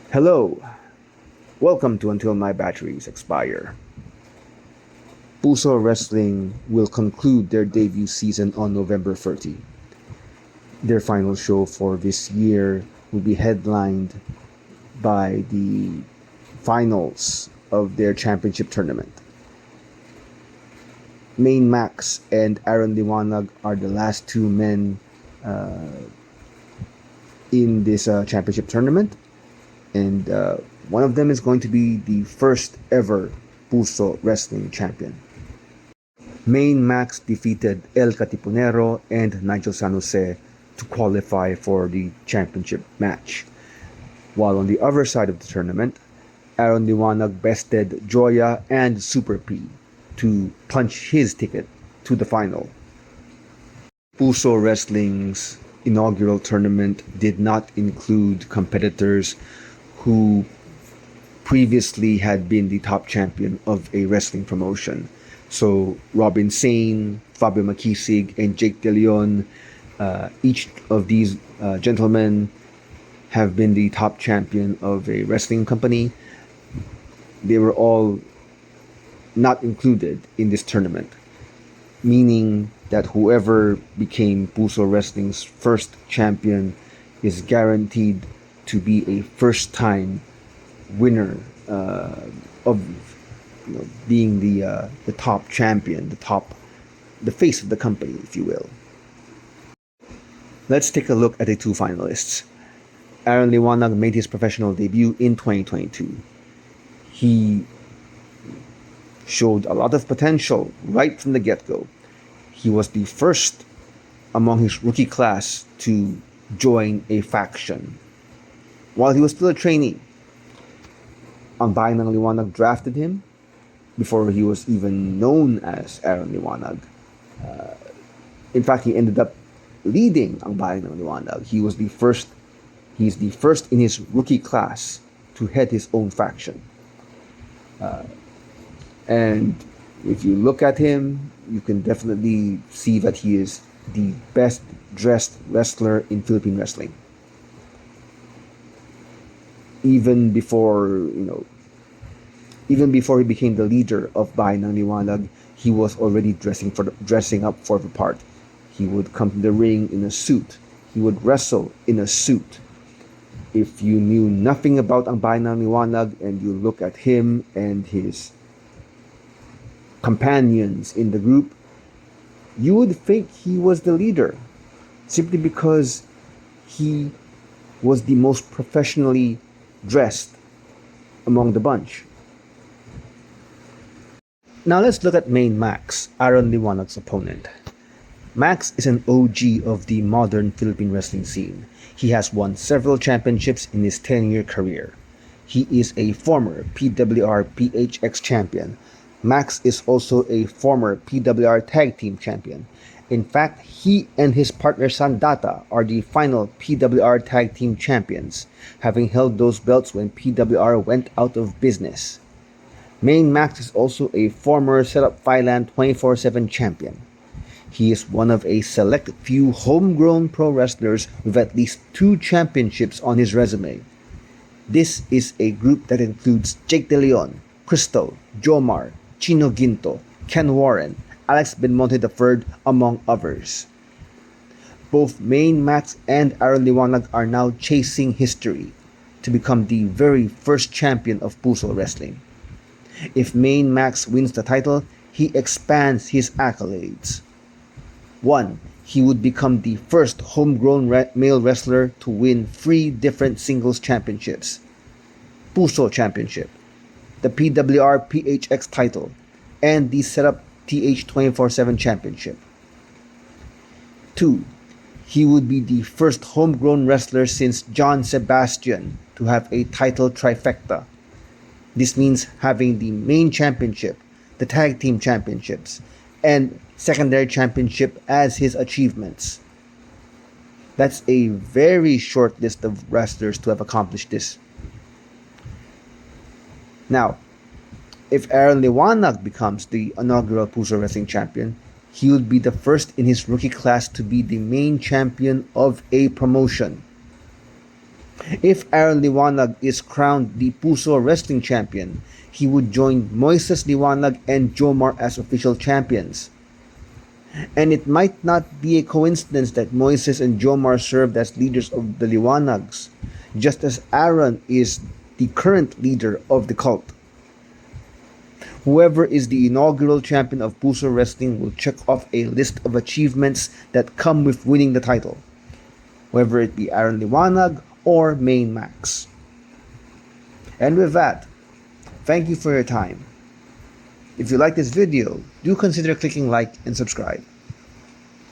Hello, welcome to Until My Batteries Expire. PUSO Wrestling will conclude their debut season on November 30. Their final show for this year will be headlined by the finals of their championship tournament. Main Max and Aaron Liwanag are the last two men in this championship tournament, and one of them is going to be the first ever PUSO Wrestling champion. Main Max defeated El Catipunero and Nigel San Jose to qualify for the championship match. While on the other side of the tournament, Aaron Liwanag bested Joya and Super P to punch his ticket to the final. PUSO Wrestling's inaugural tournament did not include competitors who previously had been the top champion of a wrestling promotion. So Robin Sane, Fabio Makisig, and Jake De Leon, each of these gentlemen have been the top champion of a wrestling company. They were all not included in this tournament, meaning that whoever became PUSO Wrestling's first champion is guaranteed to be a first-time winner of being the top champion, the face of the company, if you will. Let's take a look at the two finalists. Aaron Liwanag made his professional debut in 2022. He showed a lot of potential right from the get-go. He was the first among his rookie class to join a faction while he was still a trainee. Ang Bayan ng Liwanag drafted him before he was even known as Aaron Liwanag. In fact, he ended up leading Ang Bayan ng Liwanag. He's the first in his rookie class to head his own faction. And if you look at him, you can definitely see that he is the best dressed wrestler in Philippine wrestling. Even before he became the leader of Bayan ng Liwanag, he was already dressing up for the part. He would come to the ring in a suit. He would wrestle in a suit. If you knew nothing about Ang Bayan ng Liwanag and you look at him and his companions in the group, you would think he was the leader simply because he was the most professionally dressed among the bunch. Now let's look at Main Max, Aaron Liwanag's opponent. Max is an OG of the modern Philippine wrestling scene. He has won several championships in his 10-year career. He is a former PWR PHX champion. Max is also a former PWR Tag Team champion. In fact, he and his partner Sandata are the final PWR Tag Team champions, having held those belts when PWR went out of business. Main Max is also a former Setup Thailand 24/7 champion. He is one of a select few homegrown pro wrestlers with at least 2 championships on his resume. This is a group that includes Jake De Leon, Crystal, Jomar, Chino Ginto, Ken Warren, Alex Benmonte III, among others. Both Main Max and Aaron Liwanag are now chasing history to become the very first champion of PUSO Wrestling. If Main Max wins the title, he expands his accolades. 1. He would become the first homegrown male wrestler to win 3 different singles championships: PUSO Championship, the PWR PHX title, and the Setup TH 24/7 Championship. 2. He would be the first homegrown wrestler since John Sebastian to have a title trifecta. This means having the main championship, the tag team championships, and secondary championship as his achievements. That's a very short list of wrestlers to have accomplished this. Now, if Aaron Liwanag becomes the inaugural PUSO Wrestling champion, he would be the first in his rookie class to be the main champion of a promotion. If Aaron Liwanag is crowned the PUSO Wrestling Champion, he would join Moises Liwanag and Jomar as official champions. And it might not be a coincidence that Moises and Jomar served as leaders of the Liwanags, just as Aaron is the current leader of the cult. Whoever is the inaugural champion of PUSO Wrestling will check off a list of achievements that come with winning the title, whether it be Aaron Liwanag or Main Max. And with that, thank you for your time. If you like this video, do consider clicking like and subscribe.